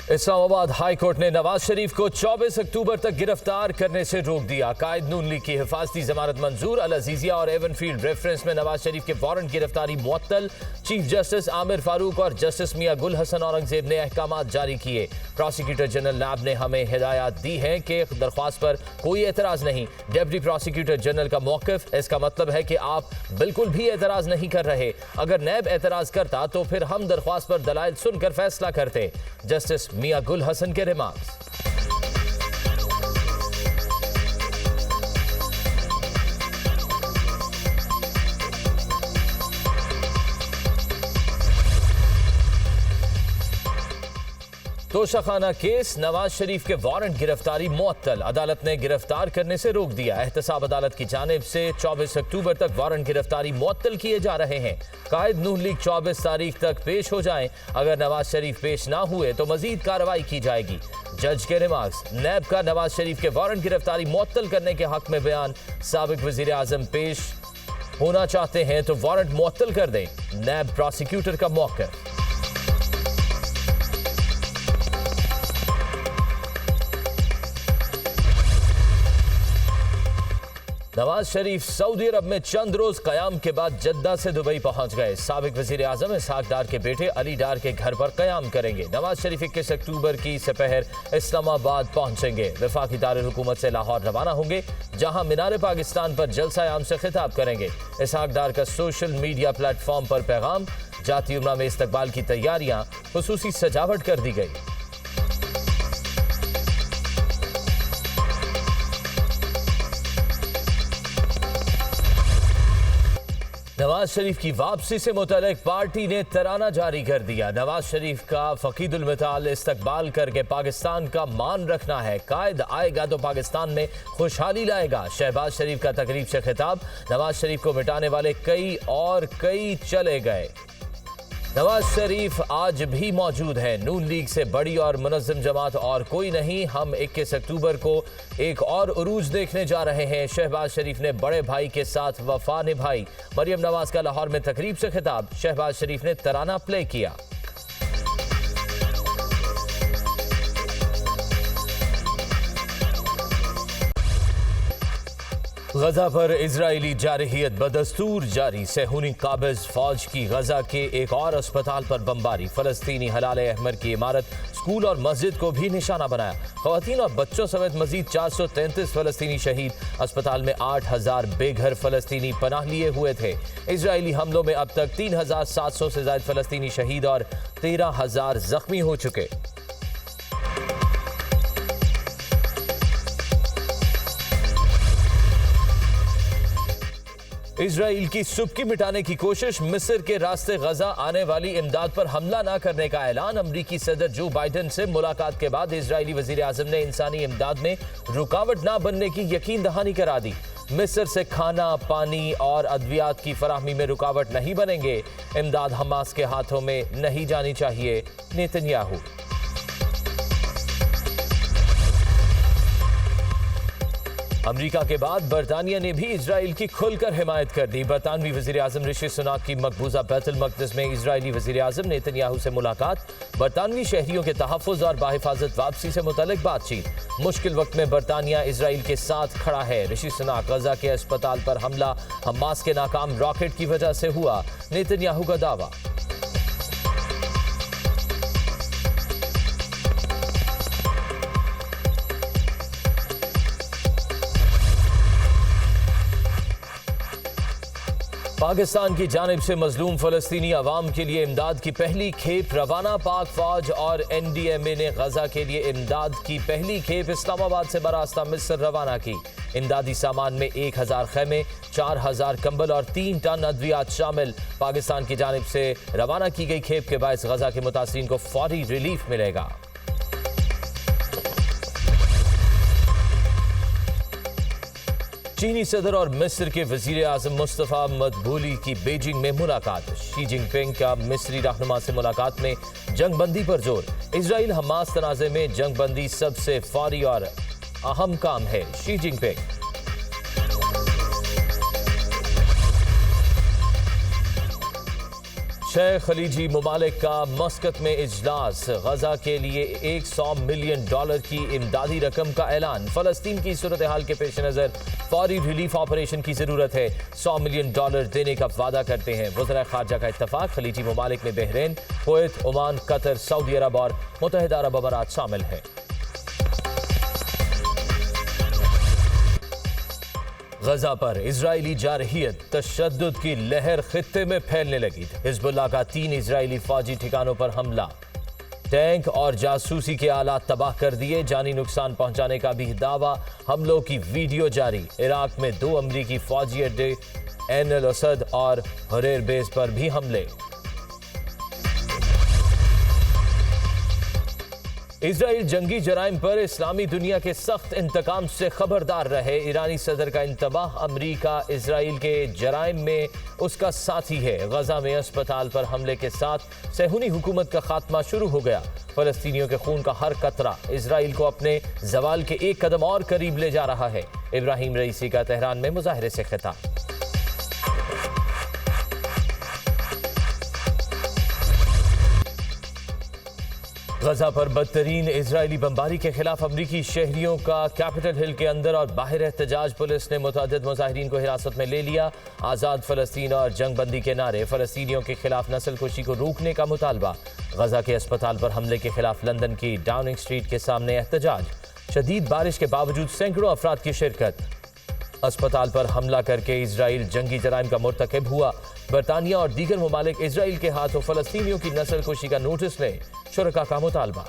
Islamabad high court ने नवाज शरीफ को 24 अक्टूबर तक गिरफ्तार करने से रोक दिया। कायद नून लीग की हिफाजती जमानत मंजूर। अल अजीजिया और एवनफील्ड रेफरेंस में नवाज शरीफ के वारंट गिरफ्तारी मुअत्तल। चीफ जस्टिस आमिर फारूक और जस्टिस मियां गुल हसन औरंगजेब ने अहकामात जारी किए। प्रोसिक्यूटर जनरल नैब ने हमें हिदायत दी है कि दरख्वास्त पर कोई एतराज नहीं। डिप्टी प्रोसिक्यूटर जनरल का मौक़िफ़, इसका मतलब है कि आप बिल्कुल भी एतराज नहीं कर रहे। अगर नैब एतराज करता तो फिर हम दरख्वास्त पर दलाइल सुनकर फैसला करते। जस्टिस मियां गुल हसन के रिमार्क्स। तोशाखाना केस, नवाज शरीफ के वारंट गिरफ्तारी मुअत्तल। अदालत ने गिरफ्तार करने से रोक दिया। एहतसाब अदालत की जानिब से 24 अक्टूबर तक वारंट गिरफ्तारी मुअत्तल किए जा रहे हैं। कायद नून लीग 24 तारीख तक पेश हो जाएं। अगर नवाज शरीफ पेश ना हुए तो मजीद कार्रवाई की जाएगी। जज के रिमार्क्स। नैब का नवाज शरीफ के वारंट गिरफ्तारी मुअत्तल करने के हक में बयान। साबिक वजीर आजम पेश होना चाहते हैं तो वारंट मुअत्तल कर दें। नैब प्रोसिक्यूटर का मौक़िफ़। नवाज शरीफ सऊदी अरब में चंद रोज कयाम के बाद जद्दा से दुबई पहुंच गए। साबिक वजीर आजम इसहाक डार के बेटे अली डार के घर पर कयाम करेंगे। नवाज शरीफ 21 अक्टूबर की सपहर इस्लामाबाद पहुंचेंगे। वफाकी दारुल हुकूमत से लाहौर रवाना होंगे, जहां मीनार पाकिस्तान पर जलसा आम से खिताब करेंगे। इसहाक डार का सोशल मीडिया प्लेटफॉर्म पर पैगाम। जाती उम्रा में इस्तकबाल की तैयारियां, खुसूसी सजावट कर दी गई। नवाज शरीफ की वापसी से मुतल्लिक पार्टी ने तराना जारी कर दिया। नवाज शरीफ का फकीदुल मिताल इस्तकबाल करके पाकिस्तान का मान रखना है। कायद आएगा तो पाकिस्तान में खुशहाली लाएगा। शहबाज शरीफ का तकरीब से खिताब। नवाज शरीफ को मिटाने वाले कई चले गए। नवाज शरीफ आज भी मौजूद है। नून लीग से बड़ी और मुनज़्ज़म जमात और कोई नहीं। हम 21 अक्टूबर को एक और उरूज देखने जा रहे हैं। शहबाज शरीफ ने बड़े भाई के साथ वफा निभाई। मरियम नवाज का लाहौर में तकरीब से खिताब। शहबाज शरीफ ने तराना प्ले किया। गजा पर इजरायली जारहियत बदस्तूर जारी। सेहूनी काबिज फौज की गजा के एक और अस्पताल पर बमबारी। फलस्तीनी हलाल अहमर की इमारत, स्कूल और मस्जिद को भी निशाना बनाया। खवातीन और बच्चों समेत मजीद 433 फलस्तीनी शहीद। अस्पताल में 8000 बेघर फलस्तीनी पनाह लिए हुए थे। इजरायली हमलों में अब तक 3700 से ज्यादा फलस्तीनी शहीद और 13000 जख्मी हो चुके। इजराइल की सुबकी मिटाने की कोशिश। मिस्र के रास्ते गजा आने वाली इमदाद पर हमला न करने का ऐलान। अमरीकी सदर जो बाइडन से मुलाकात के बाद इजरायली वजीर आजम ने इंसानी इमदाद में रुकावट न बनने की यकीन दहानी करा दी। मिस्र से खाना, पानी और अद्वियात की फराहमी में रुकावट नहीं बनेंगे। इमदाद हमास के हाथों में नहीं जानी चाहिए, नेतन्याहू। अमरीका के बाद बरतानिया ने भी इजराइल की खुलकर हिमायत कर दी। बरतानवी वजीर आजम ऋषि सुनाक की मकबूजा बैतुल मक़दिस में इजरायली वजीर आजम नेतन्याहू से मुलाकात। बरतानवी शहरियों के तहफ़्फ़ुज़ और बाहिफाजत वापसी से मुतल्लिक बातचीत। मुश्किल वक्त में बरतानिया इजराइल के साथ खड़ा है। ऋषि सुनाक, गजा के अस्पताल पर हमला हमास के नाकाम रॉकेट की वजह से हुआ, नेतन्याहू का दावा। पाकिस्तान की जानिब से मजलूम फलस्तीनी अवाम के लिए इमदाद की पहली खेप रवाना। पाक फौज और NDMA ने गजा के लिए इमदाद की पहली खेप इस्लामाबाद से बरास्ता मिस्र रवाना की। इमदादी सामान में 1000 खैमे, 4000 कंबल और 3 टन अद्वियात शामिल। पाकिस्तान की जानिब से रवाना की गई खेप के बायस गजा के मुतासिरीन को फौरी रिलीफ मिलेगा। चीनी सदर और मिस्र के वजीर आजम मुस्तफ़ा मदबूली की बीजिंग में मुलाकात। शी जिनपिंग का मिस्री रहनुमा से मुलाकात में जंगबंदी पर जोर। इजराइल हमास तनाज़े में जंगबंदी सबसे फौरी और अहम काम है, शी जिनपिंग। छह खलीजी ममालिक का मस्कत में इजलास। गजा के लिए $100 मिलियन की इमदादी रकम का ऐलान। फलस्तीन की सूरत हाल के पेश नज़र फौरी रिलीफ ऑपरेशन की जरूरत है। $100 मिलियन देने का वादा करते हैं वज़रा खारजा का इत्तफाक। खलीजी ममालिक में Bahrain, Kuwait, Oman, Qatar, Saudi Arab और मुत्तहिदा अरब अमारात शामिल हैं। गजा पर इजरायली जारहियत तशद्दुद की लहर खित्ते में फैलने लगी। हिजबुल्लाह का 3 इजरायली फौजी ठिकानों पर हमला, टैंक और जासूसी के आलात तबाह कर दिए। जानी नुकसान पहुंचाने का भी दावा। हमलों की वीडियो जारी। इराक में 2 अमरीकी फौजी अड्डे, एन अल असद और हरेर बेस पर भी हमले। इजराइल जंगी जराइम पर इस्लामी दुनिया के सख्त इंतकाम से खबरदार रहे। ईरानी सदर का इंतबाह। अमरीका इजराइल के जराइम में उसका साथी है। गजा में अस्पताल पर हमले के साथ सहूनी हुकूमत का खात्मा शुरू हो गया। फलस्तीनियों के खून का हर कतरा इजराइल को अपने जवाल के एक कदम और करीब ले जा रहा है। इब्राहिम रईसी का तेहरान में मुजाहरे से खिताब। गजा पर बदतरीन इजरायली बमबारी के खिलाफ अमरीकी शहरियों का कैपिटल हिल के अंदर और बाहर एहतजाज। पुलिस ने मुतअद्दिद मुजाहिरीन को हिरासत में ले लिया। आज़ाद फलस्तीन और जंग बंदी के नारे। फलस्तीनियों के खिलाफ नस्लकुशी को रोकने का मुतालबा। गजा के अस्पताल पर हमले के खिलाफ लंदन की डाउनिंग स्ट्रीट के सामने एहतजाज। शदीद बारिश के बावजूद सैकड़ों अफराद की शिरकत। अस्पताल पर हमला करके इजराइल जंगी जराइम का मुर्तकिब हुआ। बरतानिया और दीगर ममालिक इजराइल के हाथों फलस्तीनियों की नस्लकुशी का नोटिस लें। शुरका का मुतालबा।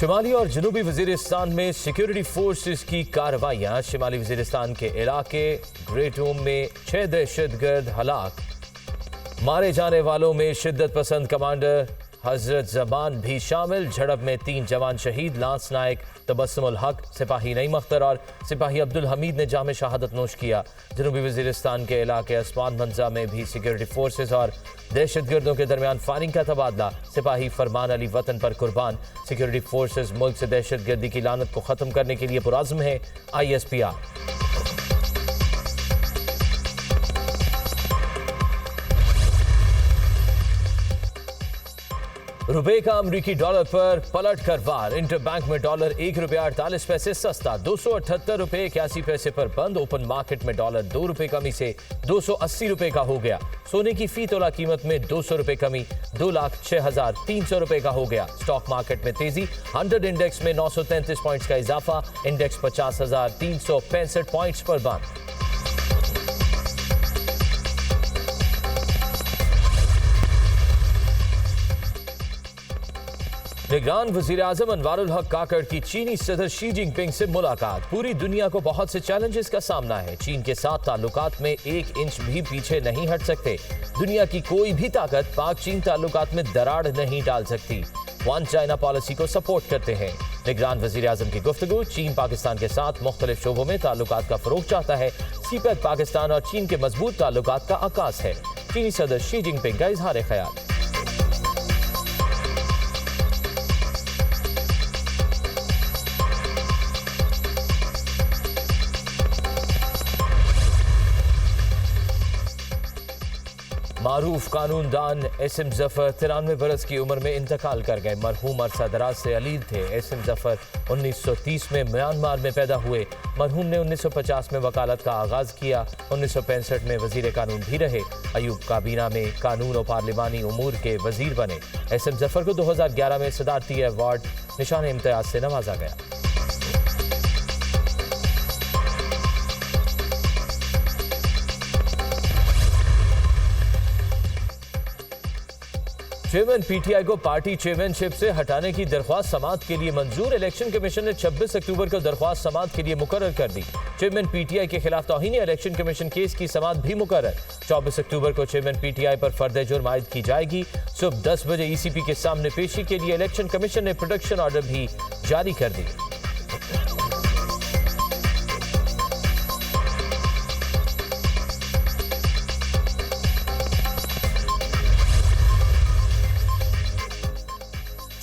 शुमाली और जनूबी वजीरिस्तान में सिक्योरिटी फोर्सेस की कार्रवाइयां। शिमाली वजीरिस्तान के इलाके ग्रेटोम में 6 दहशतगर्द हलाक। मारे जाने वालों में शिद्दत पसंद कमांडर हजरत जबान भी शामिल। झड़प में 3 जवान शहीद। लांस नायक तबस्सुमुल हक, सिपाही नईम अख्तर और सिपाही अब्दुल हमीद ने जाम शहादत नोश किया। जनूबी वजीरिस्तान के इलाके अस्मान मंजा में भी सिक्योरिटी फोर्सेस और दहशतगर्दों के दरमियान फायरिंग का तबादला। सिपाही फरमान अली वतन पर कुर्बान। सिक्योरिटी फोर्सेस मुल्क से दहशतगर्दी की लानत को खत्म करने के लिए पुरअज़्म है। ISPR। रुपए का अमरीकी डॉलर पर पलट कर वार। इंटरबैंक में डॉलर ₹1.48 सस्ता, ₹278.81 पर बंद। ओपन मार्केट में डॉलर ₹2 कमी से ₹280 का हो गया। सोने की फी तोला कीमत में ₹200 कमी, ₹2,06,300 का हो गया। स्टॉक मार्केट में तेजी। 100 इंडेक्स में 933 पॉइंट्स का इजाफा। इंडेक्स 50,365 पॉइंट्स पर बंद। निगरान वजीर आजम अनवारुल हक काकड़ की चीनी सदर शी जिनपिंग से मुलाकात। पूरी दुनिया को बहुत से चैलेंजेस का सामना है। चीन के साथ ताल्लुकात में 1 इंच भी पीछे नहीं हट सकते। दुनिया की कोई भी ताकत पाक चीन ताल्लुकात में दरार नहीं डाल सकती। वन चाइना पॉलिसी को सपोर्ट करते हैं। निगरान वजीर आजम की गुफ्तगू। चीन पाकिस्तान के साथ मुख्तलिफ शोबों में ताल्लुकात का फरोग चाहता है। सीपैक पाकिस्तान और चीन के मजबूत ताल्लुकात का आकाश है। चीनी सदर शी जिनपिंग का इजहार ख्याल। मारूफ कानूनदान एसएम जफर 93 बरस की उम्र में इंतकाल कर गए। मरहूम अरसा दराज से अलील थे। एसएम जफर 1930 में म्यांमार में पैदा हुए। मरहूम ने 1950 में वकालत का आगाज किया। 1965 में वजीर कानून भी रहे। अयूब काबीना में कानून और पार्लिमानी उमूर के वजीर बने। एसएम जफर को 2011 में सदारती अवार्ड निशान इम्तियाज से नवाजा गया। चेयरमैन पीटीआई को पार्टी चेयरमैनशिप से हटाने की दरख्वास्त समाअत के लिए मंजूर। इलेक्शन कमीशन ने 26 अक्टूबर को दरख्वास्त समाअत के लिए मुकर्रर कर दी। चेयरमैन पीटीआई के खिलाफ तौहीन इलेक्शन कमीशन केस की समाअत भी मुकर्रर। 24 अक्टूबर को चेयरमैन पीटीआई पर फर्द जुर्म आयद की जाएगी। सुबह 10 बजे ईसीपी के सामने पेशी के लिए इलेक्शन कमीशन ने प्रोटेक्शन ऑर्डर भी जारी कर दी।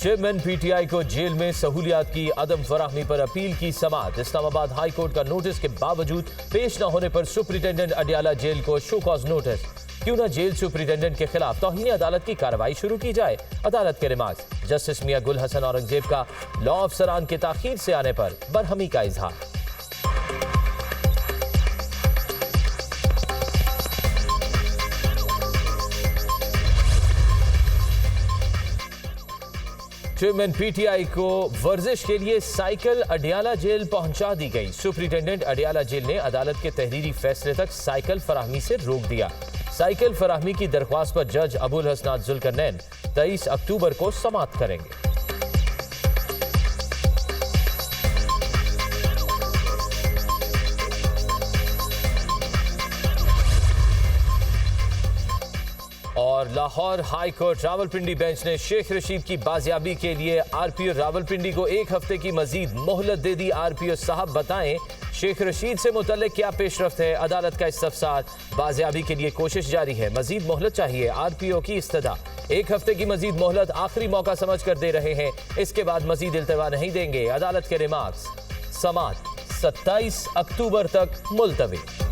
चेयरमैन पीटीआई को जेल में सहूलियात की अदम फराहमी पर अपील की समाअत। इस्लामाबाद हाई कोर्ट का नोटिस के बावजूद पेश न होने पर सुप्रिंटेंडेंट अडियाला जेल को शो कॉज नोटिस। क्यों न जेल सुप्रिंटेंडेंट के खिलाफ तौहीन अदालत की कार्रवाई शुरू की जाए, अदालत के रिमार्क्स। जस्टिस मियां गुल हसन औरंगजेब का लॉ अफसरान के ताखीर से आने पर बरहमी का इजहार। चेयरमैन पीटीआई को वर्जिश के लिए साइकिल अडियाला जेल पहुंचा दी गई। सुप्रिंटेंडेंट अडियाला जेल ने अदालत के तहरीरी फैसले तक साइकिल फराहमी से रोक दिया। साइकिल फराहमी की दरख्वास्त पर जज अबुल हसनात जुल्करनैन 23 अक्टूबर को समाअत करेंगे। और Lahore high court Rawalpindi bench ने शेख रशीद की बाजियाबी के लिए आरपीओ रावलपिंडी को 1 हफ्ते की मजीद मोहलत दे दी। आरपीओ साहब बताएं शेख रशीद से मुतल्लिक क्या पेशरफ्त है। अदालत का इस्तफसार, बाजियाबी के लिए कोशिश जारी है, मजीद मोहलत चाहिए। आरपीओ की इस्तदा 1 हफ्ते की मजीद मोहलत आखिरी मौका समझ कर दे रहे हैं, इसके बाद मजीद इल्तवा नहीं देंगे। अदालत के रिमार्क्स। समाअत 27 अक्टूबर तक मुलतवी।